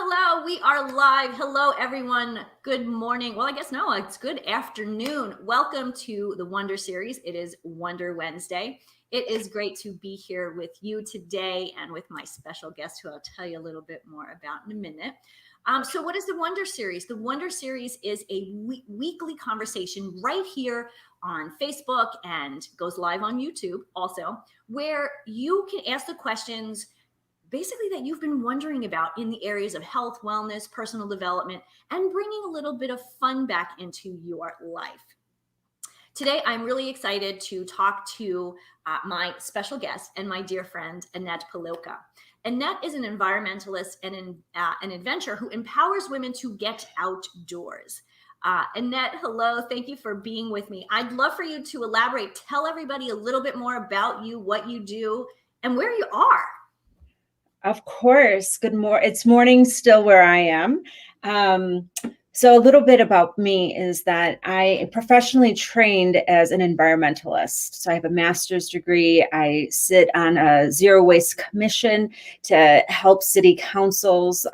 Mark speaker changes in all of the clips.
Speaker 1: Hello, we are live. Hello, everyone. Good morning. Well, I guess no, it's good afternoon. Welcome to the Wonder Series. It is Wonder Wednesday. It is great to be here with you today and with my special guest, who I'll tell you a little bit more about in a minute. So what is the Wonder Series? The Wonder Series is a weekly conversation right here on Facebook and goes live on YouTube also, where you can ask the questions basically that you've been wondering about in the areas of health, wellness, personal development, and bringing a little bit of fun back into your life. Today, I'm really excited to talk to my special guest and my dear friend, Annette Poliwka. Annette is an environmentalist and an adventurer who empowers women to get outdoors. Annette, hello. Thank you for being with me. I'd love for you to elaborate. Tell everybody a little bit more about you, what you do, and where you are.
Speaker 2: Of course. It's morning still where I am. So a little bit about me is that I professionally trained as an environmentalist. So I have a master's degree. I sit on a zero waste commission to help city councils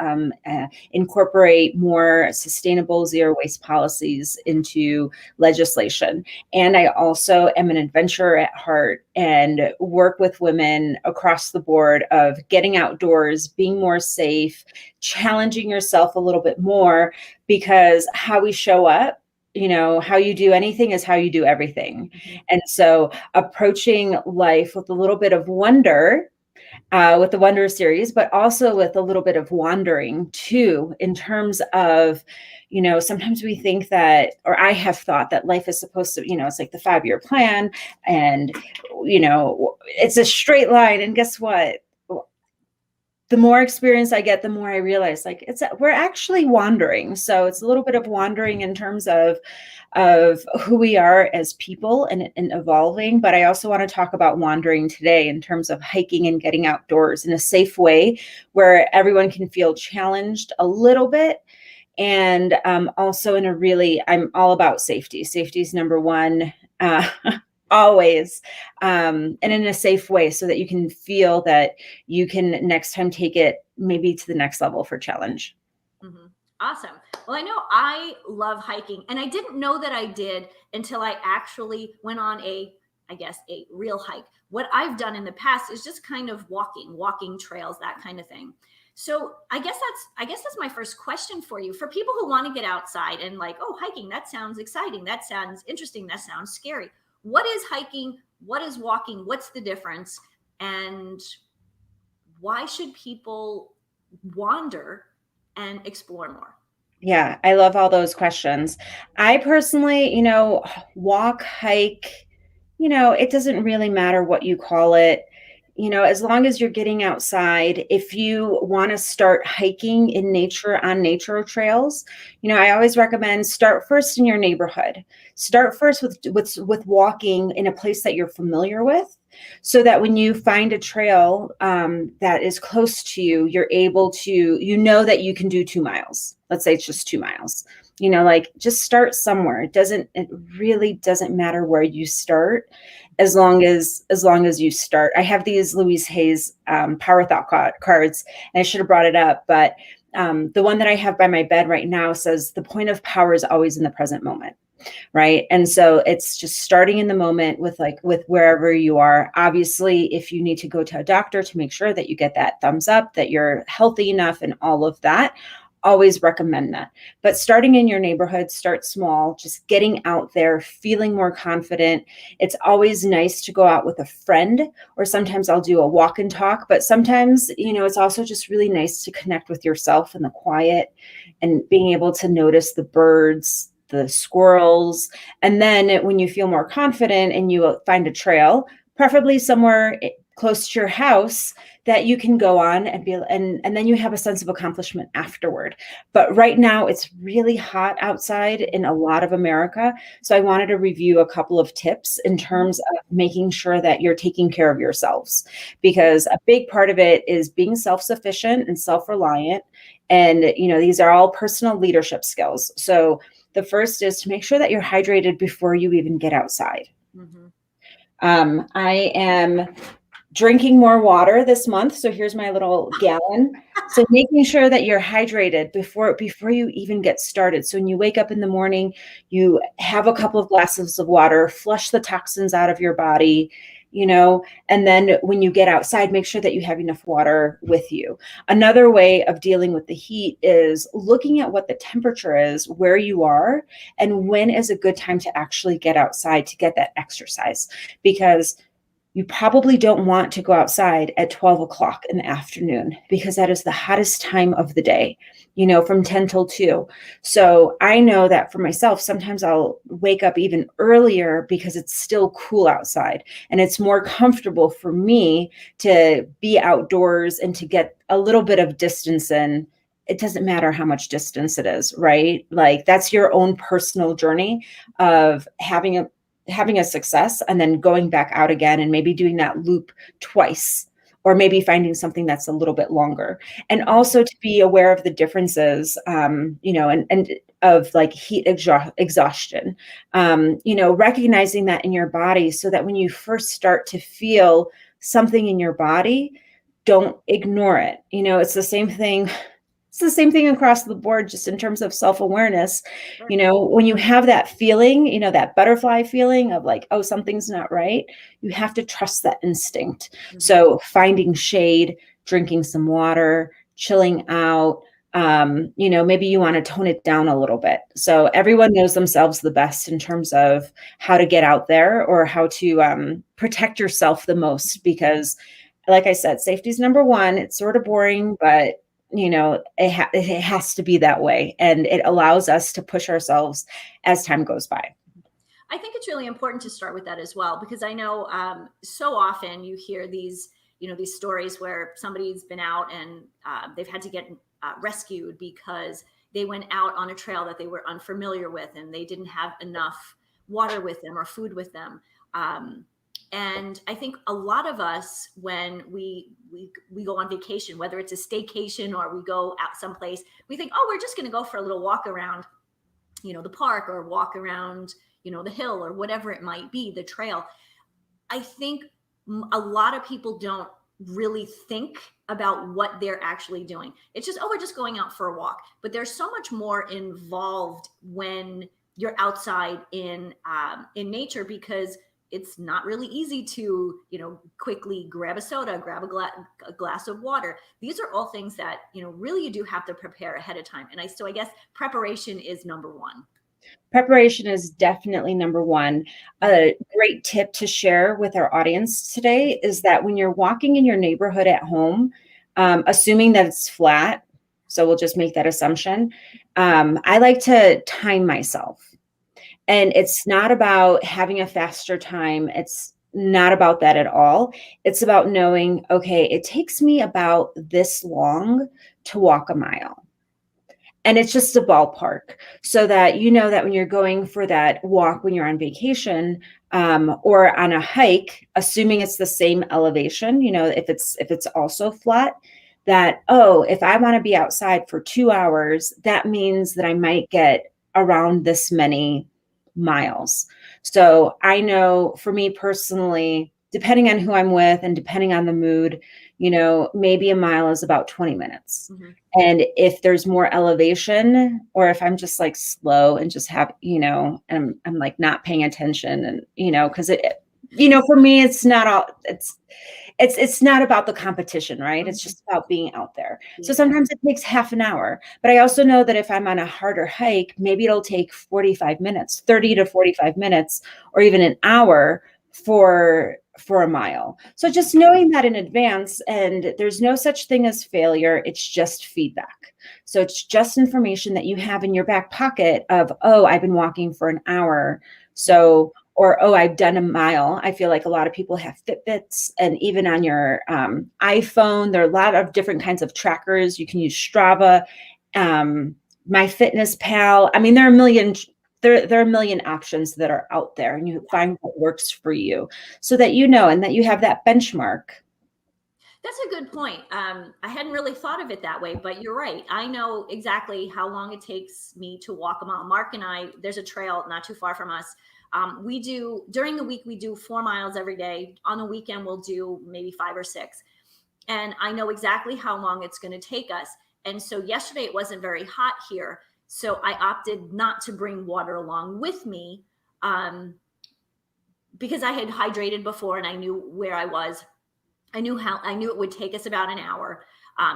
Speaker 2: incorporate more sustainable zero waste policies into legislation. And I also am an adventurer at heart and work with women across the board of getting outdoors, being more safe, challenging yourself a little bit more, because how we show up, how you do anything is how you do everything. Mm-hmm. And so approaching life with a little bit of wonder, with the Wonder Series, but also with a little bit of wandering too, in terms of, sometimes we think that, or I have thought that life is supposed to, it's like the 5-year plan and, it's a straight line. And guess what? The more experience I get, the more I realize we're actually wandering. So it's a little bit of wandering in terms of who we are as people and evolving. But I also want to talk about wandering today in terms of hiking and getting outdoors in a safe way where everyone can feel challenged a little bit. And also I'm all about safety. Safety is number one. Always, and in a safe way so that you can feel that you can next time take it maybe to the next level for challenge.
Speaker 1: Mm-hmm. Awesome. Well, I know I love hiking, and I didn't know that I did until I actually went on a real hike. What I've done in the past is just kind of walking trails, that kind of thing. So I guess that's my first question for you. For people who want to get outside and hiking, that sounds exciting. That sounds interesting. That sounds scary. What is hiking? What is walking? What's the difference? And why should people wander and explore more?
Speaker 2: Yeah, I love all those questions. I personally, walk, hike, it doesn't really matter what you call it. As long as you're getting outside, if you want to start hiking in nature on nature trails, I always recommend start first in your neighborhood. Start first with walking in a place that you're familiar with, so that when you find a trail that is close to you, you're able to, that you can do 2 miles. Let's say it's just 2 miles. Just start somewhere. It really doesn't matter where you start, as long as you start. I have these Louise Hay's Power Thought cards, and I should have brought it up, but the one that I have by my bed right now says the point of power is always in the present moment. Right. And so it's just starting in the moment with wherever you are. Obviously, if you need to go to a doctor to make sure that you get that thumbs up, that you're healthy enough and all of that, always recommend that. But starting in your neighborhood, start small, just getting out there, feeling more confident. It's always nice to go out with a friend, or sometimes I'll do a walk and talk, but sometimes, it's also just really nice to connect with yourself in the quiet and being able to notice the birds, the squirrels. And then when you feel more confident and you find a trail, preferably somewhere close to your house that you can go on and then you have a sense of accomplishment afterward. But right now it's really hot outside in a lot of America. So I wanted to review a couple of tips in terms of making sure that you're taking care of yourselves, because a big part of it is being self-sufficient and self-reliant. And, these are all personal leadership skills. So the first is to make sure that you're hydrated before you even get outside. Mm-hmm. I am drinking more water this month. So here's my little gallon. So making sure that you're hydrated before you even get started. So when you wake up in the morning, you have a couple of glasses of water, flush the toxins out of your body, and then when you get outside, make sure that you have enough water with you. Another way of dealing with the heat is looking at what the temperature is where you are and when is a good time to actually get outside to get that exercise, because you probably don't want to go outside at 12 o'clock in the afternoon because that is the hottest time of the day, from 10 till 2. So I know that for myself, sometimes I'll wake up even earlier because it's still cool outside and it's more comfortable for me to be outdoors and to get a little bit of distance in. It doesn't matter how much distance it is, right? Like that's your own personal journey of having a success and then going back out again and maybe doing that loop twice, or maybe finding something that's a little bit longer. And also to be aware of the differences, and of like heat exhaustion, recognizing that in your body so that when you first start to feel something in your body, don't ignore it. It's the same thing across the board, just in terms of self-awareness. When you have that feeling, that butterfly feeling of like, oh, something's not right, you have to trust that instinct.
Speaker 1: Mm-hmm.
Speaker 2: So finding shade, drinking some water, chilling out, maybe you want to tone it down a little bit. So everyone knows themselves the best in terms of how to get out there or how to protect yourself the most, because like I said, safety is number one. It's sort of boring, but it has to be that way. And it allows us to push ourselves as time goes by.
Speaker 1: I think it's really important to start with that as well, because I know so often you hear these stories where somebody's been out and they've had to get rescued because they went out on a trail that they were unfamiliar with and they didn't have enough water with them or food with them. And I think a lot of us, when we go on vacation, whether it's a staycation or we go out someplace, we think, oh, we're just going to go for a little walk around, the park, or walk around, the hill, or whatever it might be, the trail. I think a lot of people don't really think about what they're actually doing. It's just, oh, we're just going out for a walk. But there's so much more involved when you're outside in nature, because it's not really easy to, quickly grab a soda, grab a glass of water. These are all things that, really you do have to prepare ahead of time. And I guess preparation is number one.
Speaker 2: Preparation is definitely number one. A great tip to share with our audience today is that when you're walking in your neighborhood at home, assuming that it's flat, so we'll just make that assumption, I like to time myself. And it's not about having a faster time. It's not about that at all. It's about knowing, okay, it takes me about this long to walk a mile. And it's just a ballpark, so that you know that when you're going for that walk, when you're on vacation, or on a hike, assuming it's the same elevation, if it's also flat, that, oh, if I want to be outside for 2 hours, that means that I might get around this many miles. So I know for me personally, depending on who I'm with and depending on the mood, maybe a mile is about 20 minutes. Mm-hmm. And if there's more elevation, or if I'm just like slow and just have, and I'm like not paying attention, and, because for me, it's not all, it's not about the competition, right? Mm-hmm. It's just about being out there. Yeah. So sometimes it takes half an hour, but I also know that if I'm on a harder hike, maybe it'll take 45 minutes, 30 to 45 minutes, or even an hour for a mile. So just knowing that in advance, and there's no such thing as failure. It's just feedback. So it's just information that you have in your back pocket of, oh, I've been walking for an hour. So, or, oh, I've done a mile. I feel like a lot of people have Fitbits, and even on your iPhone, there are a lot of different kinds of trackers. You can use Strava, MyFitnessPal. I mean, there are a million options that are out there, and you find what works for you, so that and that you have that benchmark.
Speaker 1: That's a good point. I hadn't really thought of it that way, but you're right. I know exactly how long it takes me to walk a mile. Mark and I, there's a trail not too far from us We do, during the week, we do 4 miles every day. On the weekend, we'll do maybe 5 or 6. And I know exactly how long it's going to take us. And so yesterday it wasn't very hot here. So I opted not to bring water along with me, because I had hydrated before and I knew where I was. I knew it would take us about an hour.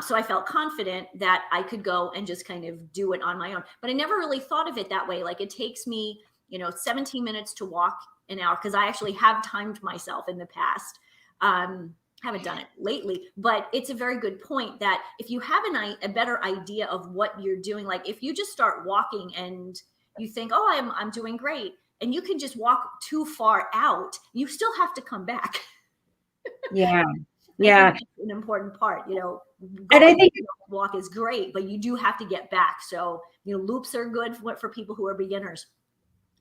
Speaker 1: So I felt confident that I could go and just kind of do it on my own. But I never really thought of it that way. Like, it takes me, 17 minutes to walk an hour, because I actually have timed myself in the past. Haven't done it lately, but it's a very good point that if you have a better idea of what you're doing, like if you just start walking and you think, oh, I'm doing great, and you can just walk too far out, you still have to come back.
Speaker 2: Yeah.
Speaker 1: I
Speaker 2: Yeah.
Speaker 1: think that's an important part,
Speaker 2: And
Speaker 1: going
Speaker 2: I think,
Speaker 1: walk is great, but you do have to get back. So, loops are good for people who are beginners.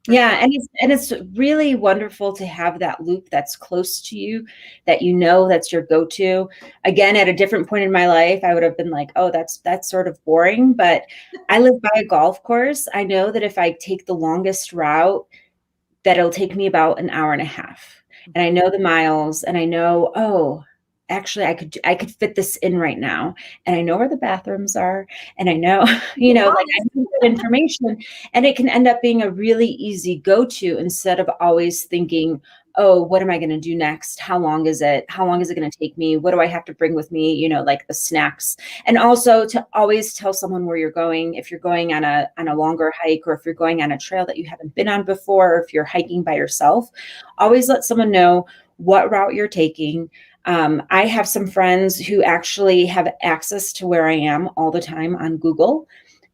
Speaker 2: yeah, and it's really wonderful to have that loop that's close to you, that that's your go-to. Again, at a different point in my life, I would have been like, oh, that's sort of boring. But I live by a golf course. I know that if I take the longest route, that it'll take me about an hour and a half. And I know the miles, and I know, oh, actually I could fit this in right now. And I know where the bathrooms are. And I know, like, I know that information, and it can end up being a really easy go-to instead of always thinking, oh, what am I going to do next? How long is it? How long is it going to take me? What do I have to bring with me? Like the snacks. And also to always tell someone where you're going. If you're going on a longer hike, or if you're going on a trail that you haven't been on before, or if you're hiking by yourself, always let someone know what route you're taking. I have some friends who actually have access to where I am all the time on Google,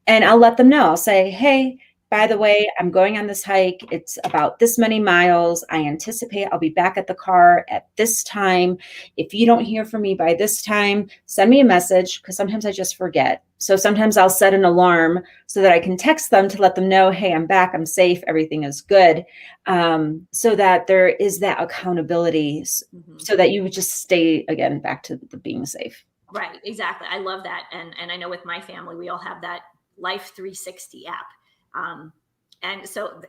Speaker 2: and I'll let them know. I'll say, hey, by the way, I'm going on this hike. It's about this many miles. I anticipate I'll be back at the car at this time. If you don't hear from me by this time, send me a message, because sometimes I just forget. So sometimes I'll set an alarm so that I can text them to let them know, hey, I'm back, I'm safe, everything is good. So that there is that accountability, so that you would just stay, again, back to the being safe.
Speaker 1: Right, exactly. I love that. And I know with my family, we all have that Life 360 app. And so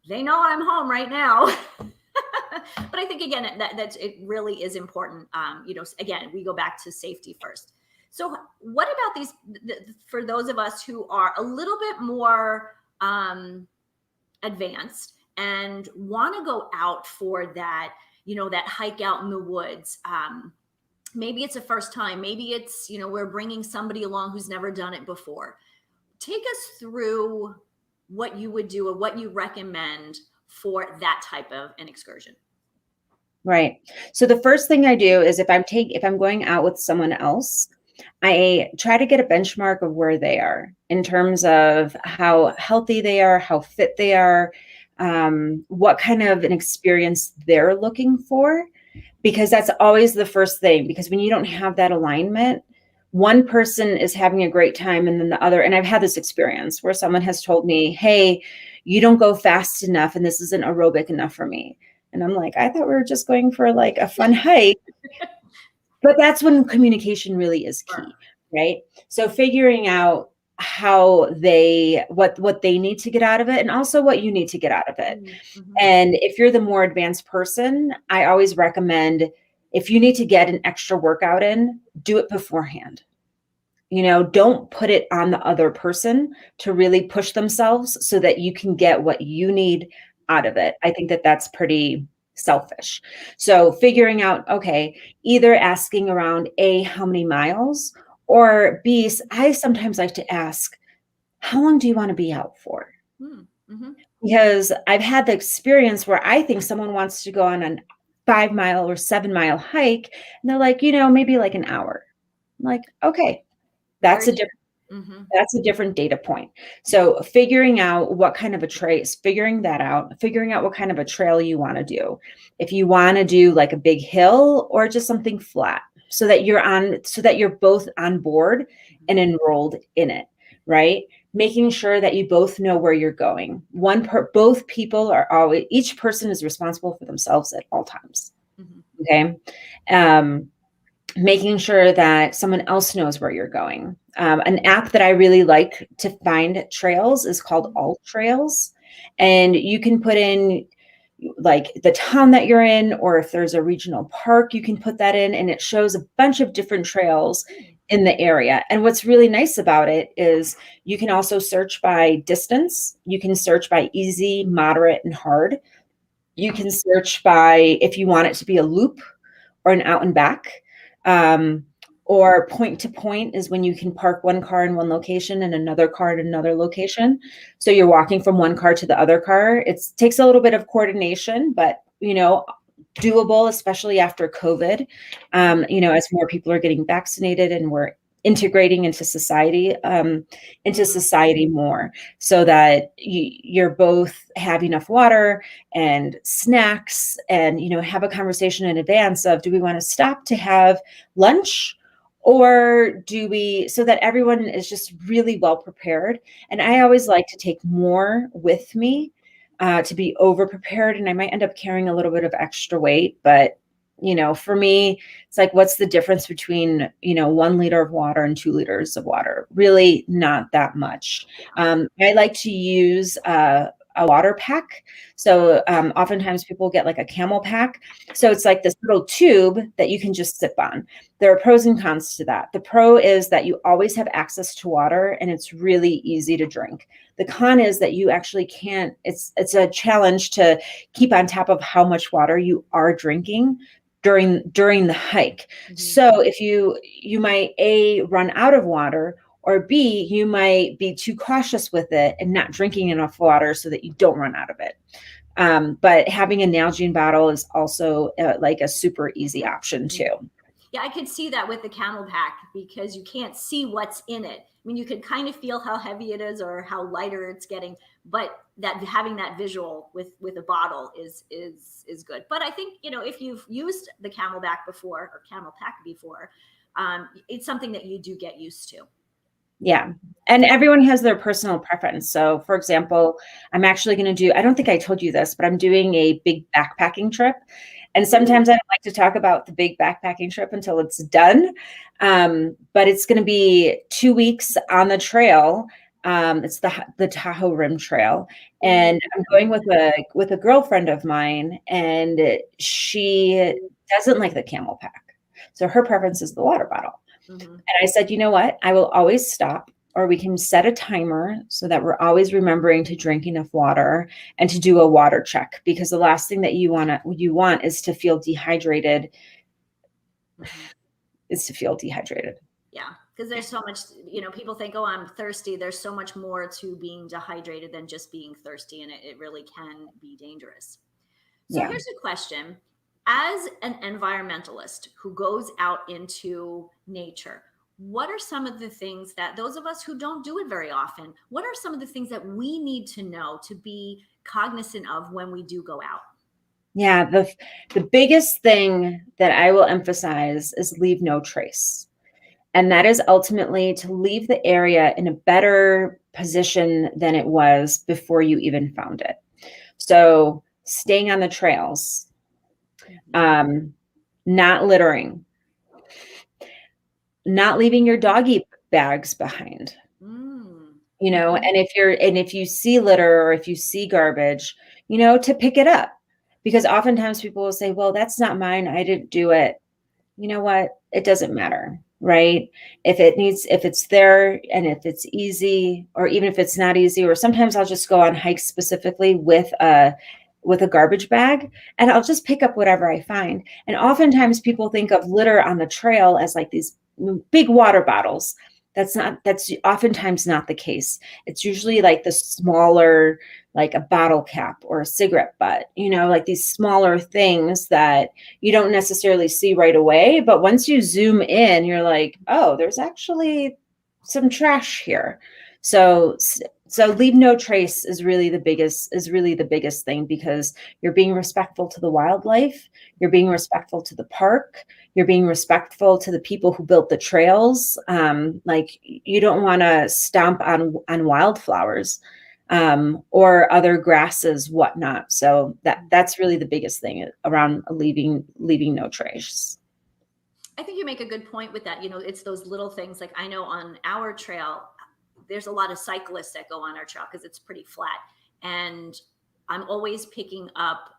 Speaker 1: they know I'm home right now. But I think, again, that it really is important. Again, we go back to safety first. So what about for those of us who are a little bit more advanced and want to go out for that, that hike out in the woods? Maybe it's a first time. Maybe it's, we're bringing somebody along who's never done it before. Take us through what you would do or what you recommend for that type of an excursion.
Speaker 2: Right. So the first thing I do is if I'm going out with someone else, I try to get a benchmark of where they are in terms of how healthy they are, how fit they are, what kind of an experience they're looking for, because that's always the first thing. Because when you don't have that alignment, one person is having a great time and then the other, and I've had this experience where someone has told me, hey, you don't go fast enough and this isn't aerobic enough for me. And I'm like, I thought we were just going for like a fun hike. But that's when communication really is key, right? So figuring out how what they need to get out of it, and also what you need to get out of it. Mm-hmm. And if you're the more advanced person, I always recommend, if you need to get an extra workout in, do it beforehand. Don't put it on the other person to really push themselves so that you can get what you need out of it. I think that that's pretty selfish. So figuring out, okay, either asking around A, how many miles, or B, I sometimes like to ask, how long do you want to be out for? Mm-hmm. Because I've had the experience where I think someone wants to go on a 5-mile or 7-mile hike, and they're like, maybe like an hour. I'm like, okay, that's a different data point. So figuring out what kind of a figuring out what kind of a trail you want to do. If you want to do like a big hill or just something flat, so that you're both on board and enrolled in it, right? Making sure that you both know where you're going. Both people each person is responsible for themselves at all times. Mm-hmm. Okay. Making sure that someone else knows where you're going. An app that I really like to find trails is called All Trails. And you can put in like the town that you're in, or if there's a regional park, you can put that in, and it shows a bunch of different trails in the area. And what's really nice about it is you can also search by distance. You can search by easy, moderate, and hard. You can search by if you want it to be a loop or an out and back. Or point to point is when you can park one car in one location and another car in another location. So you're walking from one car to the other car. It takes a little bit of coordination, but doable, especially after COVID. As more people are getting vaccinated and we're integrating into society more, so that you're both have enough water and snacks, and have a conversation in advance of, do we want to stop to have lunch, or do we, so that everyone is just really well prepared. And I always like to take more with me, to be over prepared, and I might end up carrying a little bit of extra weight. But for me, it's like, what's the difference between 1 liter of water and 2 liters of water? Really not that much. I like to use a water pack. So oftentimes people get like a camel pack. So it's like this little tube that you can just sip on. There are pros and cons to that. The pro is that you always have access to water, and it's really easy to drink. The con is that you actually can't, it's a challenge to keep on top of how much water you are drinking during the hike. Mm-hmm. So if you might run out of water, or B, you might be too cautious with it and not drinking enough water so that you don't run out of it. But having a Nalgene bottle is also like a super easy option too.
Speaker 1: Yeah, I could see that with the camel pack, because you can't see what's in it. I mean, you can kind of feel how heavy it is or how lighter it's getting, but that having that visual with a bottle is good. But I think, if you've used the camel pack before, it's something that you do get used to.
Speaker 2: Yeah. And everyone has their personal preference. So for example, I'm actually going to do, I don't think I told you this, but I'm doing a big backpacking trip. And sometimes I don't like to talk about the big backpacking trip until it's done. But it's going to be 2 weeks on the trail. It's the Tahoe Rim Trail. And I'm going with a girlfriend of mine, and she doesn't like the camel pack. So her preference is the water bottle. Mm-hmm. And I said, you know what? I will always stop, or we can set a timer so that we're always remembering to drink enough water and to do a water check, because the last thing that you want is to feel dehydrated.
Speaker 1: Yeah. Because there's so much, people think, oh, I'm thirsty. There's so much more to being dehydrated than just being thirsty. And it really can be dangerous. So Here's a question. As an environmentalist who goes out into nature, what are some of the things that those of us who don't do it very often, what are some of the things that we need to know to be cognizant of when we do go out?
Speaker 2: Yeah, the biggest thing that I will emphasize is leave no trace. And that is ultimately to leave the area in a better position than it was before you even found it. So staying on the trails, not littering, not leaving your doggy bags behind, and if you see litter, or if you see garbage, to pick it up, because oftentimes people will say, well, that's not mine, I didn't do it. You know what? It doesn't matter, right? If it's there, and if it's easy, or even if it's not easy, or sometimes I'll just go on hikes specifically with a garbage bag, and I'll just pick up whatever I find. And oftentimes people think of litter on the trail as like these big water bottles. That's oftentimes not the case. It's usually like the smaller, like a bottle cap or a cigarette butt, like these smaller things that you don't necessarily see right away. But once you zoom in, you're like, oh, there's actually some trash here. So leave no trace is really the biggest thing, because you're being respectful to the wildlife, you're being respectful to the park, you're being respectful to the people who built the trails. Like, you don't want to stomp on wildflowers, or other grasses, whatnot. So that's really the biggest thing around leaving no trace.
Speaker 1: I think you make a good point with that. It's those little things. Like, I know on our trail, there's a lot of cyclists that go on our trail because it's pretty flat. And I'm always picking up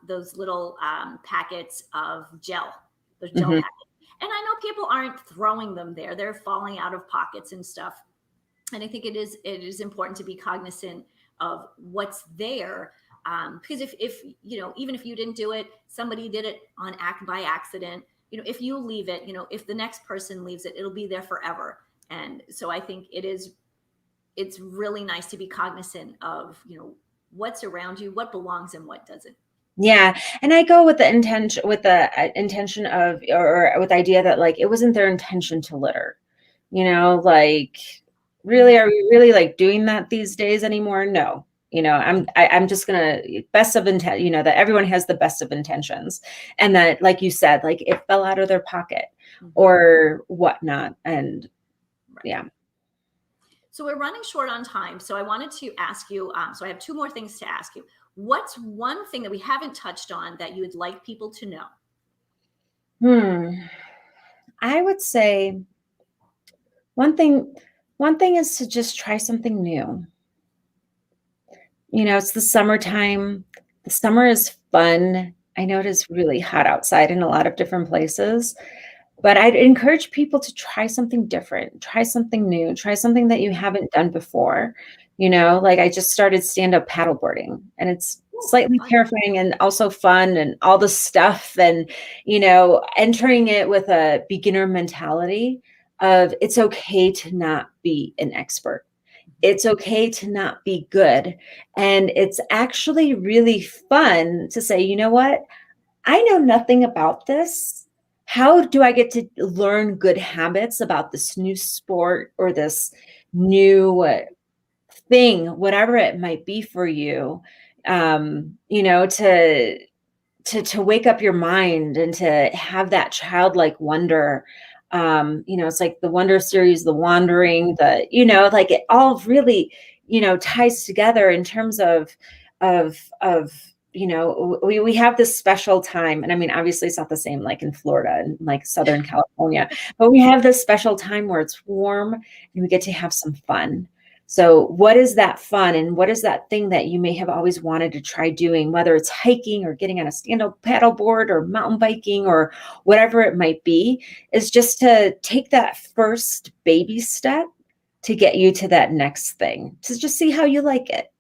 Speaker 1: those little packets of gel, those gel
Speaker 2: Mhm.
Speaker 1: packets. And I know people aren't throwing them there; they're falling out of pockets and stuff. And I think it is important to be cognizant of what's there, because if even if you didn't do it, somebody did it on act by accident. If you leave it, if the next person leaves it, it'll be there forever. And so I think it's really nice to be cognizant of what's around you, what belongs and what doesn't.
Speaker 2: Yeah, and I go with the intention of, or with the idea that like it wasn't their intention to litter. Like really,
Speaker 1: Mhm.
Speaker 2: are we really like doing that these days anymore? No. I'm just gonna best of intent, that everyone has the best of intentions, and that, like you said, like it fell out of their pocket
Speaker 1: Mhm.
Speaker 2: or whatnot. And
Speaker 1: Right.
Speaker 2: yeah.
Speaker 1: So we're running short on time. So I wanted to ask you. So I have two more things to ask you. What's one thing that we haven't touched on that you would like people to know?
Speaker 2: Hmm. I would say one thing, one thing is to just try something new. It's the summertime. The summer is fun. I know it is really hot outside in a lot of different places, but I'd encourage people to try something different, try something new, try something that you haven't done before. Like I just started stand-up paddleboarding, and it's
Speaker 1: Ooh,
Speaker 2: slightly
Speaker 1: fun.
Speaker 2: terrifying and also fun and all the stuff, and entering it with a beginner mentality of it's okay to not be an expert. It's okay to not be good. And it's actually really fun to say, you know what? I know nothing about this. How do I get to learn good habits about this new sport or this new thing, whatever it might be for you? To wake up your mind and to have that childlike wonder. It's like the Wonder series, the Wandering, like it all really, ties together in terms of we have this special time. And I mean, obviously it's not the same like in Florida and like Southern California, but we have this special time where it's warm and we get to have some fun. So what is that fun, and what is that thing that you may have always wanted to try doing, whether it's hiking or getting on a stand-up paddleboard or mountain biking or whatever it might be, is just to take that first baby step to get you to that next thing, to just see how you like it.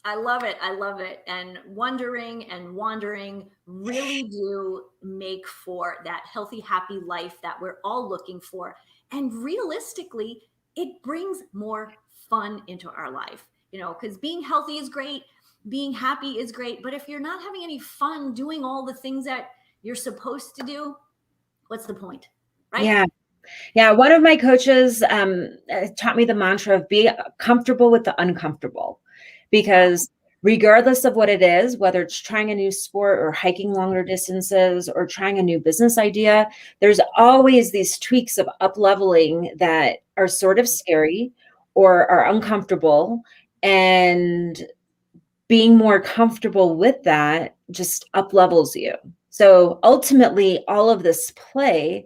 Speaker 1: I love it. I love it. And wondering and wandering really do make for that healthy, happy life that we're all looking for. And realistically, it brings more fun into our life, because being healthy is great, being happy is great. But if you're not having any fun doing all the things that you're supposed to do, what's the point? Right?
Speaker 2: Yeah. Yeah, one of my coaches taught me the mantra of be comfortable with the uncomfortable,
Speaker 1: Wow.
Speaker 2: because regardless of what it is, whether it's trying a new sport or hiking longer distances or trying a new business idea, there's always these tweaks of up leveling that are sort of scary or are uncomfortable. And being more comfortable with that just up levels you. So ultimately, all of this play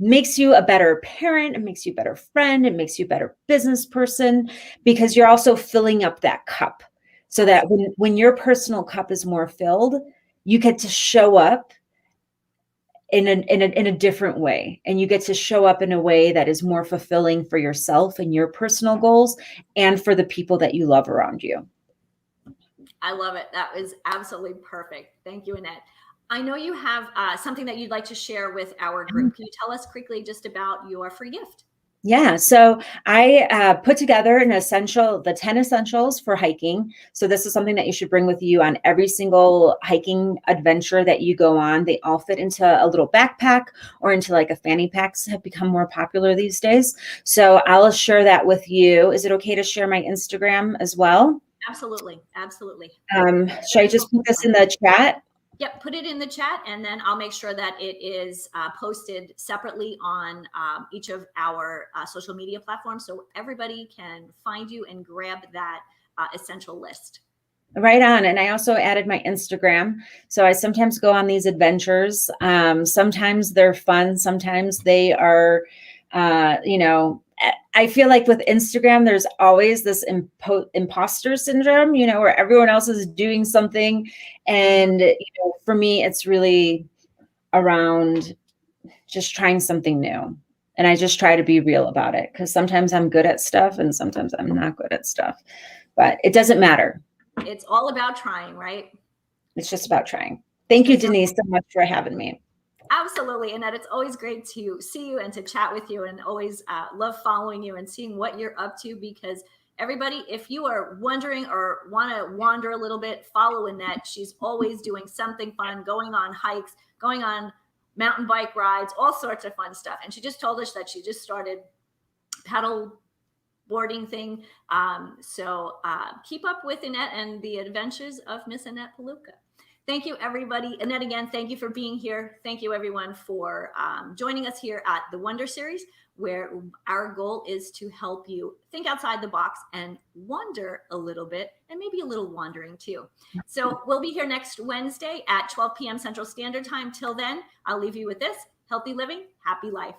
Speaker 2: makes you a better parent, it makes you a better friend, it makes you a better business person, because you're also filling up that cup, so that
Speaker 1: Absolutely.
Speaker 2: when your personal cup is more filled, you get to show up in a different way, and you get to show up in a way that is more fulfilling for yourself and your personal goals and for the people that you love around you.
Speaker 1: I love it. That was absolutely perfect. Thank you, Annette. I know you have something that you'd like to share with our group. Can you tell us quickly just about your free gift?
Speaker 2: Yeah, so I put together the 10 essentials for hiking. So this is something that you should bring with you on every single hiking adventure that you go on. They all fit into a little backpack or into like a fanny packs, have become more popular these days. So I'll share that with you. Is it okay to share my Instagram as well?
Speaker 1: Absolutely. Absolutely.
Speaker 2: Should I just put this in the chat?
Speaker 1: Yep, put it in the chat, and then I'll make sure that it is posted separately on each of our social media platforms so everybody can find you and grab that essential list.
Speaker 2: Right on. And I also added my Instagram. So I sometimes go on these adventures. Sometimes they're fun. Sometimes they are, I feel like with Instagram, there's always this imposter syndrome, where everyone else is doing something. And, for me, it's really around just trying something new. And I just try to be real about it, because sometimes I'm good at stuff and sometimes I'm not good at stuff, but it doesn't matter.
Speaker 1: It's all about trying, right?
Speaker 2: It's just about trying. Thank you, Denise, so much for having me.
Speaker 1: Absolutely, Annette. It's always great to see you and to chat with you, and always love following you and seeing what you're up to, because everybody, if you are wondering or want to wander a little bit, follow Annette. She's always doing something fun, going on hikes, going on mountain bike rides, all sorts of fun stuff. And she just told us that she just started paddle boarding thing. So keep up with Annette and the adventures of Miss Annette Poliwka. Thank you, everybody. Annette, again, thank you for being here. Thank you, everyone, for joining us here at the Wonder Series, where our goal is to help you think outside the box and wonder a little bit, and maybe a little wandering too. So we'll be here next Wednesday at 12 p.m. Central Standard Time. Till then, I'll leave you with this: healthy living, happy life.